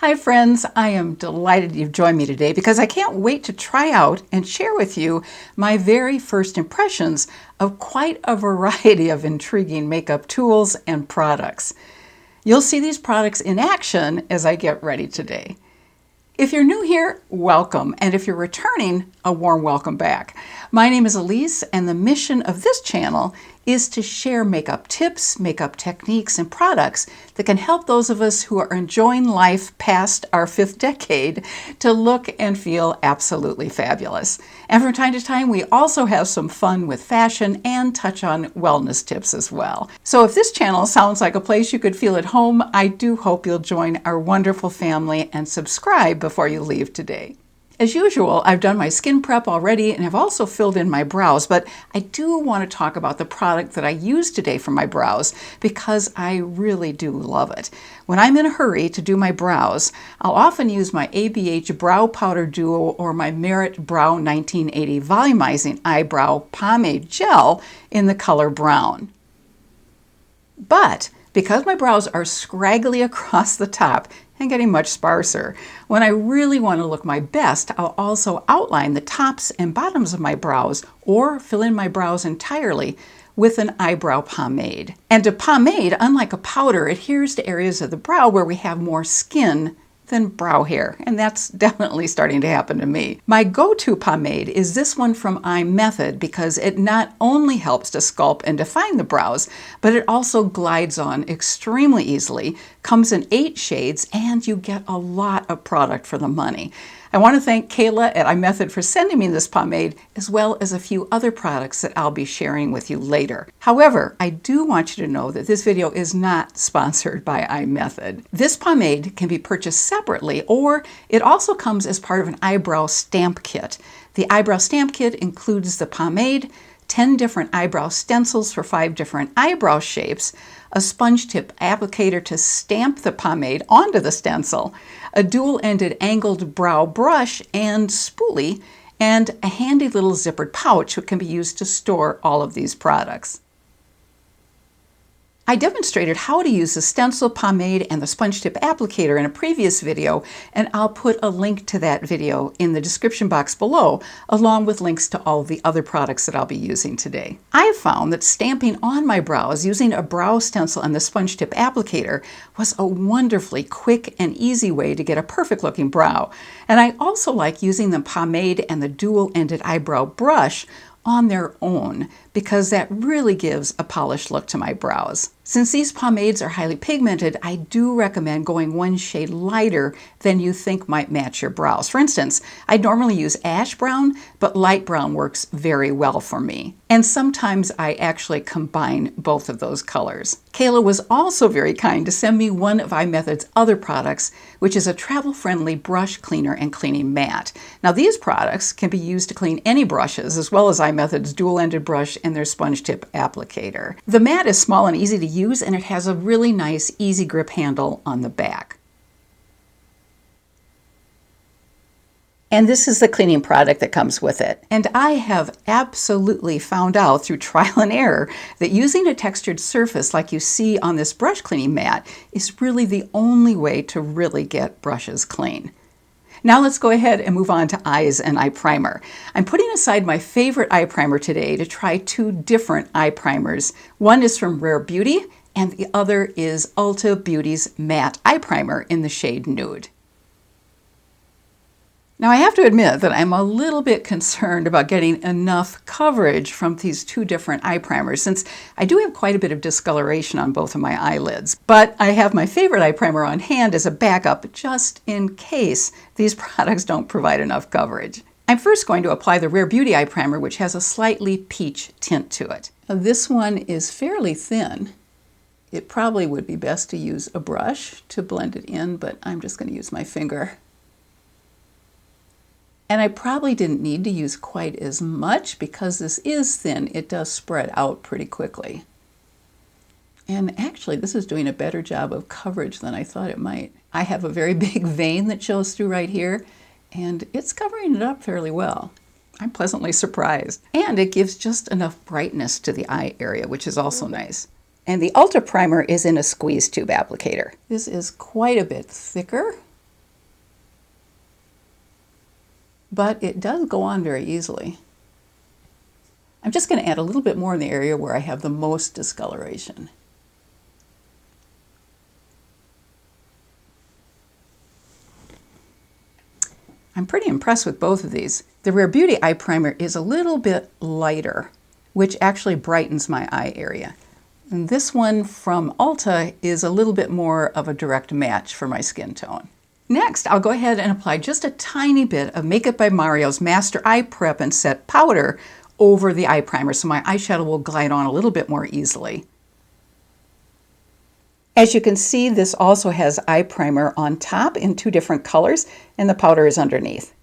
Hi friends, I am delighted you've joined me today because I can't wait to try out and share with you my very first impressions of quite a variety of intriguing makeup tools and products. You'll see these products in action as I get ready today. If you're new here, welcome, and if you're returning, a warm welcome back. My name is Elise, and the mission of this channel is to share makeup tips, makeup techniques, and products that can help those of us who are enjoying life past our 5th decade to look and feel absolutely fabulous. And from time to time, we also have some fun with fashion and touch on wellness tips as well. So if this channel sounds like a place you could feel at home, I do hope you'll join our wonderful family and subscribe before you leave today. As usual, I've done my skin prep already and have also filled in my brows, but I do want to talk about the product that I used today for my brows because I really do love it. When I'm in a hurry to do my brows, I'll often use my ABH Brow Powder Duo or my Merit Brow 1980 Volumizing Eyebrow Pomade Gel in the color brown. But because my brows are scraggly across the top and getting much sparser, when I really want to look my best, I'll also outline the tops and bottoms of my brows or fill in my brows entirely with an eyebrow pomade. And a pomade, unlike a powder, adheres to areas of the brow where we have more skin than brow hair, and that's definitely starting to happen to me. My go-to pomade is this one from IMETHOD because it not only helps to sculpt and define the brows, but it also glides on extremely easily, comes in 8 shades, and you get a lot of product for the money. I want to thank Kayla at IMETHOD for sending me this pomade, as well as a few other products that I'll be sharing with you later. However, I do want you to know that this video is not sponsored by IMETHOD. This pomade can be purchased separately, or it also comes as part of an eyebrow stamp kit. The eyebrow stamp kit includes the pomade, 10 different eyebrow stencils for 5 different eyebrow shapes, a Spongetip applicator to stamp the pomade onto the stencil, a dual-ended angled brow brush and spoolie, and a handy little zippered pouch which can be used to store all of these products. I demonstrated how to use the stencil, pomade, and the Spongetip applicator in a previous video, and I'll put a link to that video in the description box below, along with links to all of the other products that I'll be using today. I have found that stamping on my brows using a brow stencil and the Spongetip applicator was a wonderfully quick and easy way to get a perfect looking brow. And I also like using the pomade and the dual-ended eyebrow brush on their own because that really gives a polished look to my brows. Since these pomades are highly pigmented, I do recommend going one shade lighter than you think might match your brows. For instance, I normally use ash brown, but light brown works very well for me. And sometimes I actually combine both of those colors. Kayla was also very kind to send me one of IMETHOD's other products, which is a travel-friendly brush cleaner and cleaning mat. Now these products can be used to clean any brushes, as well as IMETHOD's dual-ended brush and their Spongetip applicator. The mat is small and easy to use, and it has a really nice easy grip handle on the back. And this is the cleaning product that comes with it. And I have absolutely found out through trial and error that using a textured surface like you see on this brush cleaning mat is really the only way to really get brushes clean. Now let's go ahead and move on to eyes and eye primer. I'm putting aside my favorite eye primer today to try 2 different eye primers. One is from Rare Beauty and the other is Ulta Beauty's matte eye primer in the shade Nude. Now I have to admit that I'm a little bit concerned about getting enough coverage from these 2 different eye primers since I do have quite a bit of discoloration on both of my eyelids. But I have my favorite eye primer on hand as a backup just in case these products don't provide enough coverage. I'm first going to apply the Rare Beauty eye primer, which has a slightly peach tint to it. Now, this one is fairly thin. It probably would be best to use a brush to blend it in, but I'm just going to use my finger. And I probably didn't need to use quite as much because this is thin. It does spread out pretty quickly. And actually, this is doing a better job of coverage than I thought it might. I have a very big vein that shows through right here, and it's covering it up fairly well. I'm pleasantly surprised. And it gives just enough brightness to the eye area, which is also nice. And the Ulta primer is in a squeeze tube applicator. This is quite a bit thicker but it does go on very easily. I'm just going to add a little bit more in the area where I have the most discoloration. I'm pretty impressed with both of these. The Rare Beauty eye primer is a little bit lighter, which actually brightens my eye area. And this one from Ulta is a little bit more of a direct match for my skin tone. Next, I'll go ahead and apply just a tiny bit of Makeup by Mario's Master Eye Prep and Set Powder over the eye primer so my eyeshadow will glide on a little bit more easily. As you can see, this also has eye primer on top in 2 different colors, and the powder is underneath.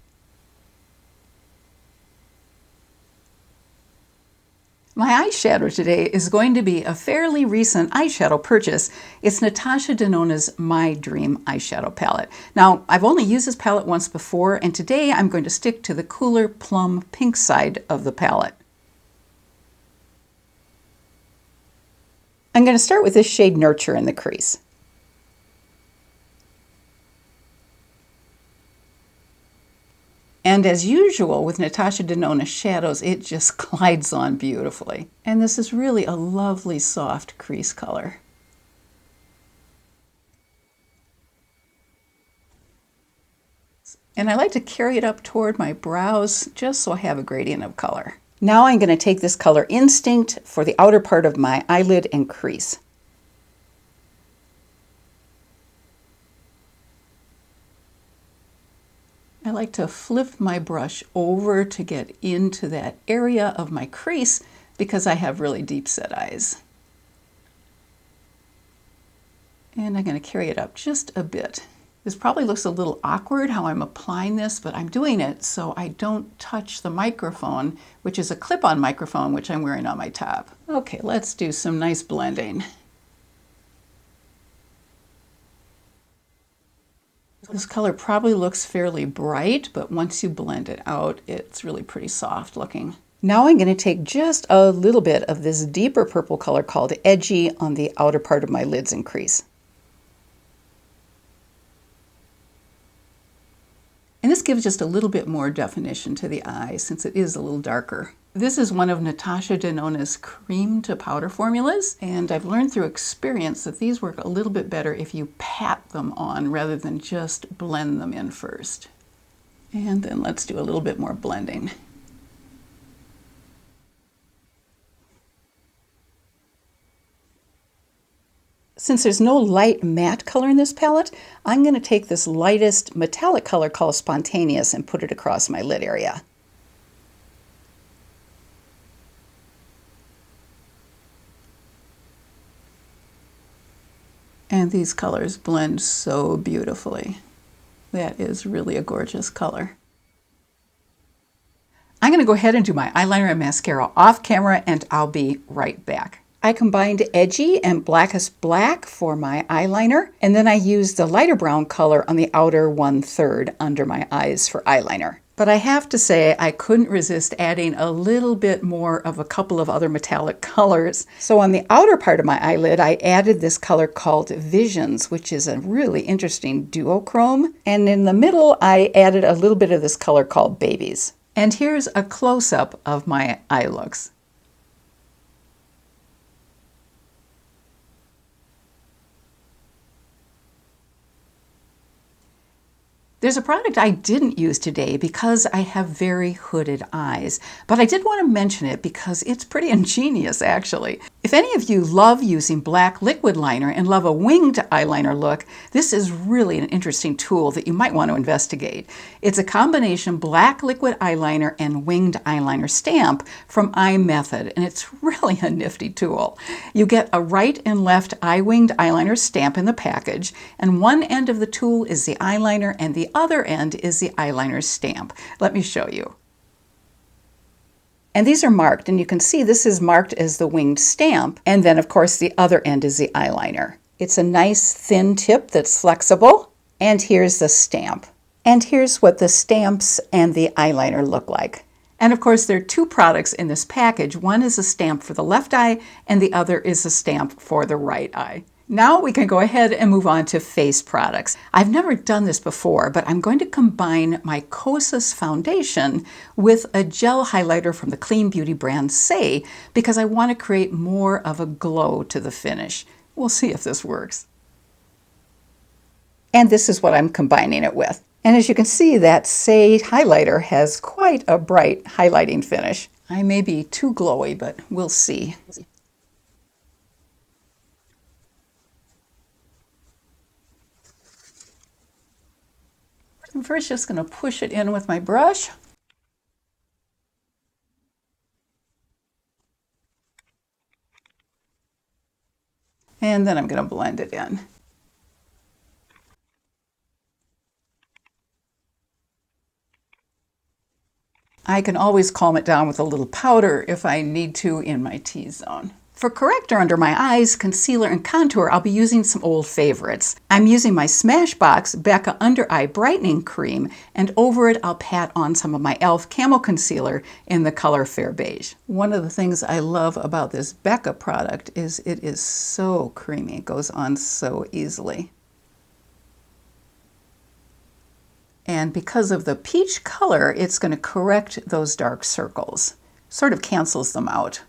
My eyeshadow today is going to be a fairly recent eyeshadow purchase. It's Natasha Denona's My Dream eyeshadow palette. Now, I've only used this palette once before, and today I'm going to stick to the cooler plum pink side of the palette. I'm going to start with this shade Nurture in the crease. And as usual with Natasha Denona shadows, it just glides on beautifully. And this is really a lovely soft crease color. And I like to carry it up toward my brows just so I have a gradient of color. Now I'm going to take this color Instinct for the outer part of my eyelid and crease. I like to flip my brush over to get into that area of my crease because I have really deep set eyes. And I'm going to carry it up just a bit. This probably looks a little awkward how I'm applying this, but I'm doing it so I don't touch the microphone, which is a clip-on microphone, which I'm wearing on my top. Okay, let's do some nice blending. This color probably looks fairly bright, but once you blend it out, it's really pretty soft looking. Now I'm going to take just a little bit of this deeper purple color called Edgy on the outer part of my lids and crease. And this gives just a little bit more definition to the eye since it is a little darker. This is one of Natasha Denona's cream to powder formulas, and I've learned through experience that these work a little bit better if you pat them on rather than just blend them in first. And then let's do a little bit more blending. Since there's no light matte color in this palette, I'm going to take this lightest metallic color called Spontaneous and put it across my lid area. And these colors blend so beautifully. That is really a gorgeous color. I'm going to go ahead and do my eyeliner and mascara off camera, and I'll be right back. I combined Edgy and Blackest Black for my eyeliner, and then I used the lighter brown color on the outer 1/3 under my eyes for eyeliner. But I have to say I couldn't resist adding a little bit more of a couple of other metallic colors. So on the outer part of my eyelid, I added this color called Visions, which is a really interesting duochrome. And in the middle, I added a little bit of this color called Babies. And here's a close-up of my eye looks. There's a product I didn't use today because I have very hooded eyes, but I did want to mention it because it's pretty ingenious actually. If any of you love using black liquid liner and love a winged eyeliner look, this is really an interesting tool that you might want to investigate. It's a combination black liquid eyeliner and winged eyeliner stamp from IMETHOD, and it's really a nifty tool. You get a right and left eye winged eyeliner stamp in the package, and one end of the tool is the eyeliner and the other end is the eyeliner stamp. Let me show you. And these are marked, and you can see this is marked as the winged stamp, and then of course the other end is the eyeliner. It's a nice thin tip that's flexible, and here's the stamp. And here's what the stamps and the eyeliner look like. And of course there are 2 products in this package. One is a stamp for the left eye, and the other is a stamp for the right eye. Now we can go ahead and move on to face products. I've never done this before, but I'm going to combine my Kosas foundation with a gel highlighter from the clean beauty brand Say, because I want to create more of a glow to the finish. We'll see if this works. And this is what I'm combining it with. And as you can see, that Say highlighter has quite a bright highlighting finish. I may be too glowy, but we'll see. I'm first just going to push it in with my brush. And then I'm going to blend it in. I can always calm it down with a little powder if I need to in my T-zone. For corrector under my eyes, concealer, and contour, I'll be using some old favorites. I'm using my Smashbox Becca Under Eye Brightening Cream, and over it I'll pat on some of my e.l.f. Camo Concealer in the color Fair Beige. One of the things I love about this Becca product is it is so creamy. It goes on so easily. And because of the peach color, it's going to correct those dark circles. Sort of cancels them out.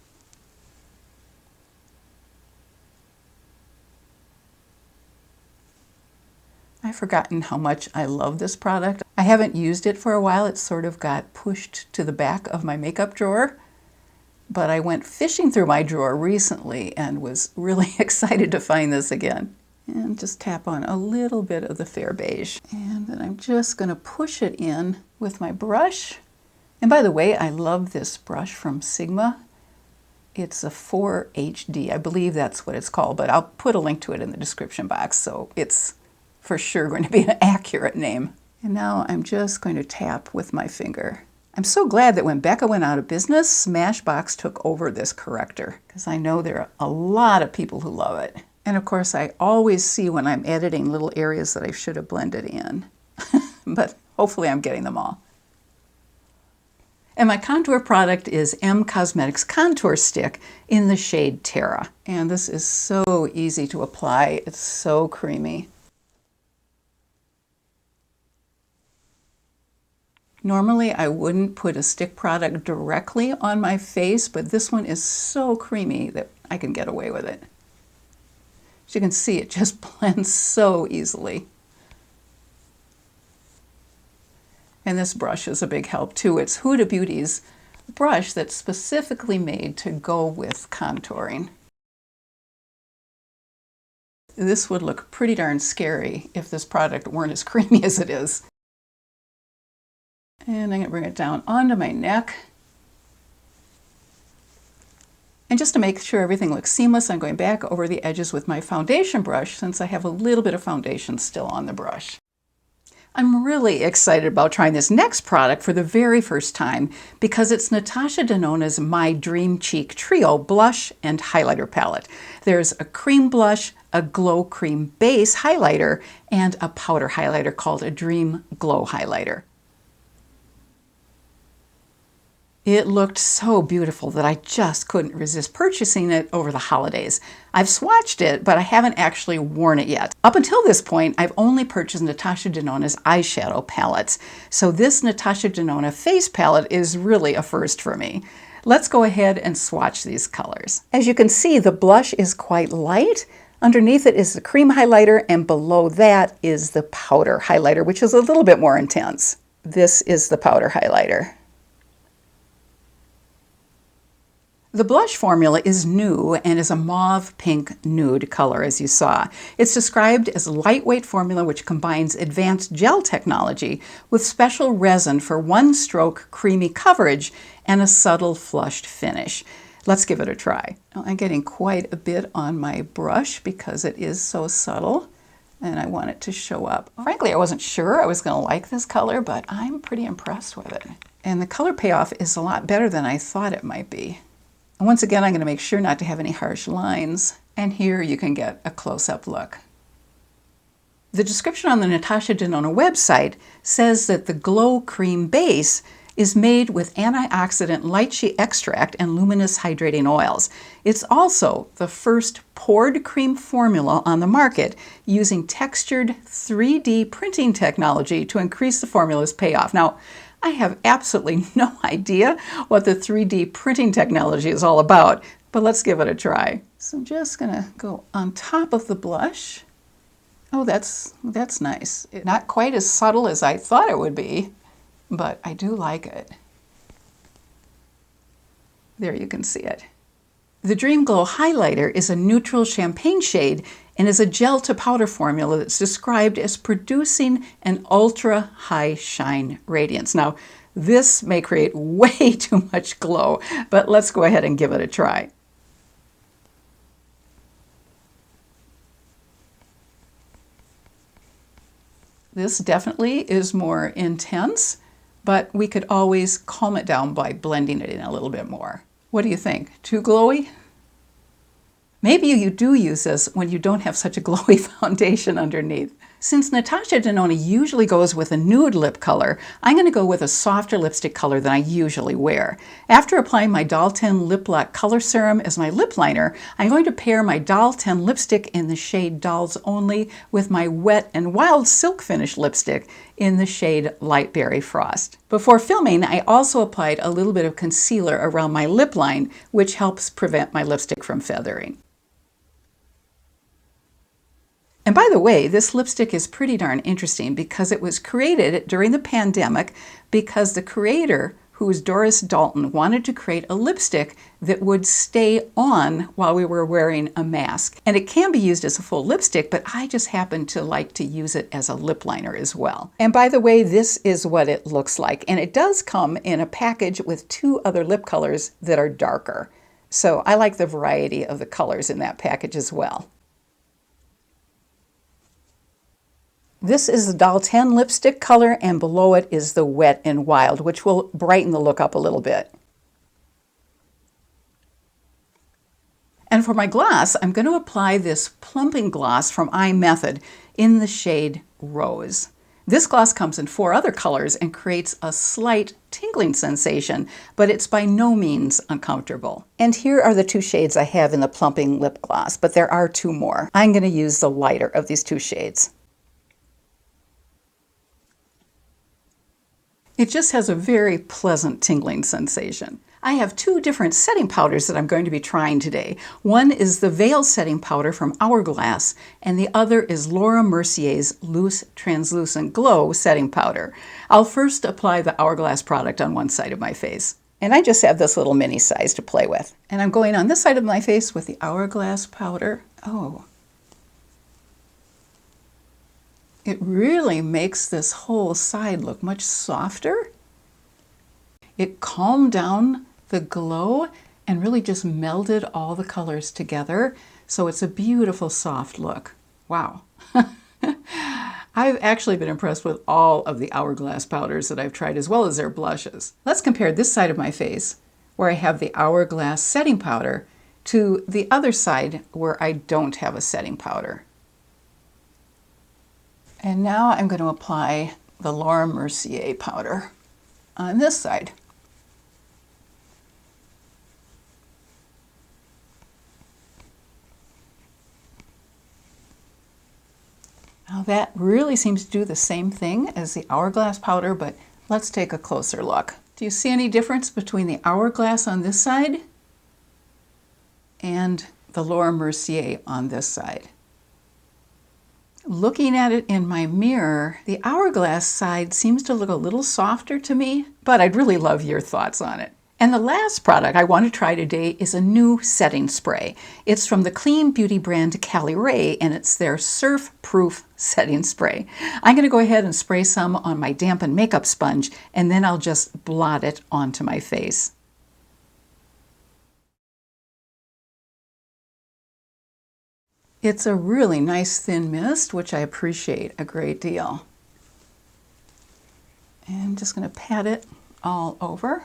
I've forgotten how much I love this product. I haven't used it for a while. It sort of got pushed to the back of my makeup drawer. But I went fishing through my drawer recently and was really excited to find this again. And just tap on a little bit of the Fair Beige. And then I'm just going to push it in with my brush. And by the way, I love this brush from Sigma. It's a 4HD. I believe that's what it's called, but I'll put a link to it in the description box, so it's for sure going to be an accurate name. And now I'm just going to tap with my finger. I'm so glad that when Becca went out of business, Smashbox took over this corrector, because I know there are a lot of people who love it. And of course, I always see when I'm editing little areas that I should have blended in. But hopefully I'm getting them all. And my contour product is M Cosmetics Contour Stick in the shade Terra. And this is so easy to apply. It's so creamy. Normally, I wouldn't put a stick product directly on my face, but this one is so creamy that I can get away with it. As you can see, it just blends so easily. And this brush is a big help too. It's Huda Beauty's brush that's specifically made to go with contouring. This would look pretty darn scary if this product weren't as creamy as it is. And I'm going to bring it down onto my neck. And just to make sure everything looks seamless, I'm going back over the edges with my foundation brush since I have a little bit of foundation still on the brush. I'm really excited about trying this next product for the very first time because it's Natasha Denona's My Dream Cheek Trio Blush and Highlighter Palette. There's a cream blush, a glow cream base highlighter, and a powder highlighter called a Dreamglow highlighter. It looked so beautiful that I just couldn't resist purchasing it over the holidays. I've swatched it, but I haven't actually worn it yet. Up until this point, I've only purchased Natasha Denona's eyeshadow palettes. So this Natasha Denona face palette is really a first for me. Let's go ahead and swatch these colors. As you can see, the blush is quite light. Underneath it is the cream highlighter, and below that is the powder highlighter, which is a little bit more intense. This is the powder highlighter. The blush formula is new and is a mauve pink nude color, as you saw. It's described as a lightweight formula which combines advanced gel technology with special resin for one-stroke creamy coverage and a subtle flushed finish. Let's give it a try. I'm getting quite a bit on my brush because it is so subtle and I want it to show up. Frankly, I wasn't sure I was going to like this color, but I'm pretty impressed with it. And the color payoff is a lot better than I thought it might be. And once again, I'm going to make sure not to have any harsh lines. And here you can get a close-up look. The description on the Natasha Denona website says that the Glow Cream Base is made with antioxidant lychee extract and luminous hydrating oils. It's also the first poured cream formula on the market using textured 3D printing technology to increase the formula's payoff. Now, I have absolutely no idea what the 3D printing technology is all about, but let's give it a try. So I'm just gonna go on top of the blush. Oh, that's nice. Not quite as subtle as I thought it would be, but I do like it. There you can see it. The Dreamglow highlighter is a neutral champagne shade and is a gel to powder formula that's described as producing an ultra high shine radiance. Now, this may create way too much glow, but let's go ahead and give it a try. This definitely is more intense, but we could always calm it down by blending it in a little bit more. What do you think? Too glowy? Maybe you do use this when you don't have such a glowy foundation underneath. Since Natasha Denona usually goes with a nude lip color, I'm going to go with a softer lipstick color than I usually wear. After applying my Doll 10 Lip Lock Color Serum as my lip liner, I'm going to pair my Doll 10 lipstick in the shade Dolls Only with my Wet n Wild Silk Finish lipstick in the shade Light Berry Frost. Before filming, I also applied a little bit of concealer around my lip line, which helps prevent my lipstick from feathering. And by the way, this lipstick is pretty darn interesting because it was created during the pandemic because the creator, who is Doris Dalton, wanted to create a lipstick that would stay on while we were wearing a mask. And it can be used as a full lipstick, but I just happen to like to use it as a lip liner as well. And by the way, this is what it looks like. And it does come in a package with 2 other lip colors that are darker. So I like the variety of the colors in that package as well. This is the Doll 10 lipstick color, and below it is the Wet n Wild, which will brighten the look up a little bit. And for my gloss, I'm going to apply this plumping gloss from IMETHOD in the shade Rose. This gloss comes in 4 other colors and creates a slight tingling sensation, but it's by no means uncomfortable. And here are the 2 shades I have in the plumping lip gloss, but there are 2 more. I'm going to use the lighter of these 2 shades. It just has a very pleasant tingling sensation. I have 2 different setting powders that I'm going to be trying today. One is the Veil setting powder from Hourglass, and the other is Laura Mercier's Loose Translucent Glow setting powder. I'll first apply the Hourglass product on one side of my face. And I just have this little mini size to play with. And I'm going on this side of my face with the Hourglass powder. Oh. It really makes this whole side look much softer. It calmed down the glow and really just melded all the colors together. So it's a beautiful soft look. Wow. I've actually been impressed with all of the Hourglass powders that I've tried, as well as their blushes. Let's compare this side of my face, where I have the Hourglass setting powder, to the other side where I don't have a setting powder. And now I'm going to apply the Laura Mercier powder on this side. Now that really seems to do the same thing as the Hourglass powder, but let's take a closer look. Do you see any difference between the Hourglass on this side and the Laura Mercier on this side? Looking at it in my mirror, the Hourglass side seems to look a little softer to me, but I'd really love your thoughts on it. And the last product I want to try today is a new setting spray. It's from the clean beauty brand Cali Ray, and it's their Surf Proof setting spray. I'm going to go ahead and spray some on my dampened makeup sponge, and then I'll just blot it onto my face. It's a really nice thin mist, which I appreciate a great deal. And I'm just going to pat it all over.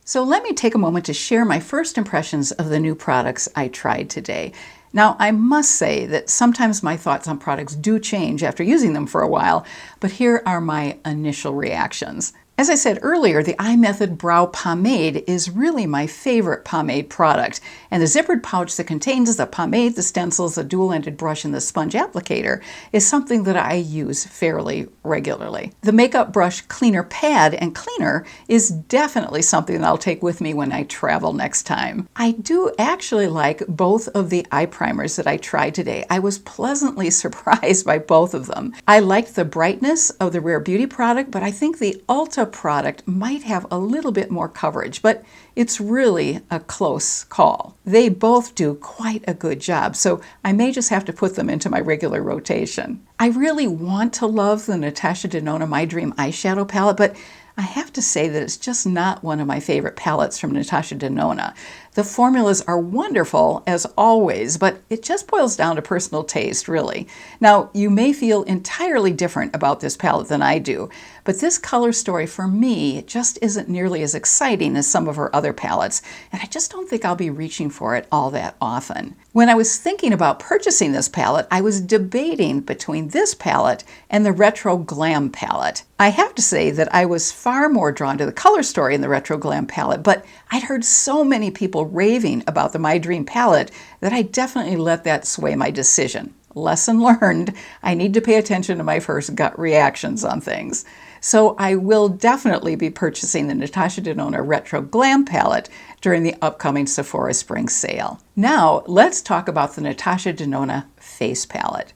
So let me take a moment to share my first impressions of the new products I tried today. Now, I must say that sometimes my thoughts on products do change after using them for a while, but here are my initial reactions. As I said earlier, the IMETHOD Brow Pomade is really my favorite pomade product, and the zippered pouch that contains the pomade, the stencils, the dual-ended brush, and the sponge applicator is something that I use fairly regularly. The makeup brush cleaner pad and cleaner is definitely something that I'll take with me when I travel next time. I do actually like both of the eye primers that I tried today. I was pleasantly surprised by both of them. I liked the brightness of the Rare Beauty product, but I think the Ulta product might have a little bit more coverage, but it's really a close call. They both do quite a good job, so I may just have to put them into my regular rotation. I really want to love the Natasha Denona My Dream eyeshadow palette, but I have to say that it's just not one of my favorite palettes from Natasha Denona. The formulas are wonderful, as always, but it just boils down to personal taste, really. Now, you may feel entirely different about this palette than I do, but this color story for me just isn't nearly as exciting as some of her other palettes, and I just don't think I'll be reaching for it all that often. When I was thinking about purchasing this palette, I was debating between this palette and the Retro Glam palette. I have to say that I was far more drawn to the color story in the Retro Glam palette, but I'd heard so many people raving about the My Dream palette that I definitely let that sway my decision. Lesson learned, I need to pay attention to my first gut reactions on things. So I will definitely be purchasing the Natasha Denona Retro Glam palette during the upcoming Sephora Spring Sale. Now, let's talk about the Natasha Denona Face Palette.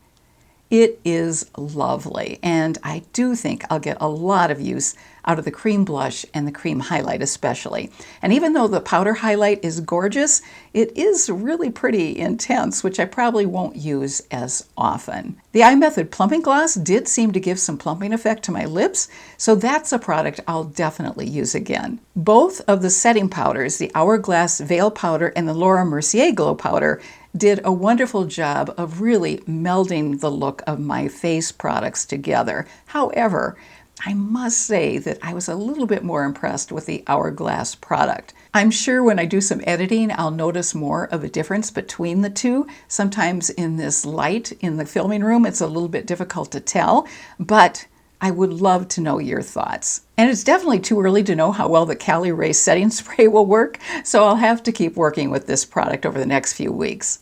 It is lovely, and I do think I'll get a lot of use out of the cream blush and the cream highlight especially. And even though the powder highlight is gorgeous, it is really pretty intense, which I probably won't use as often. The IMETHOD Plumping Gloss did seem to give some plumping effect to my lips, so that's a product I'll definitely use again. Both of the setting powders, the Hourglass Veil Powder and the Laura Mercier Glow Powder, did a wonderful job of really melding the look of my face products together. However, I must say that I was a little bit more impressed with the Hourglass product. I'm sure when I do some editing, I'll notice more of a difference between the two. Sometimes in this light in the filming room, it's a little bit difficult to tell, but I would love to know your thoughts. And it's definitely too early to know how well the Cali Ray setting spray will work, so I'll have to keep working with this product over the next few weeks.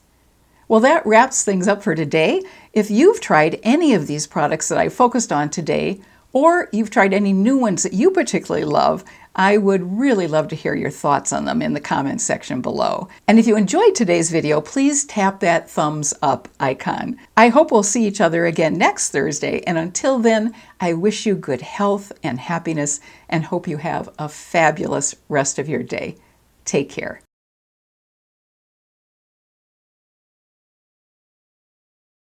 Well, that wraps things up for today. If you've tried any of these products that I focused on today, or you've tried any new ones that you particularly love, I would really love to hear your thoughts on them in the comments section below. And if you enjoyed today's video, please tap that thumbs up icon. I hope we'll see each other again next Thursday, and until then, I wish you good health and happiness and hope you have a fabulous rest of your day. Take care.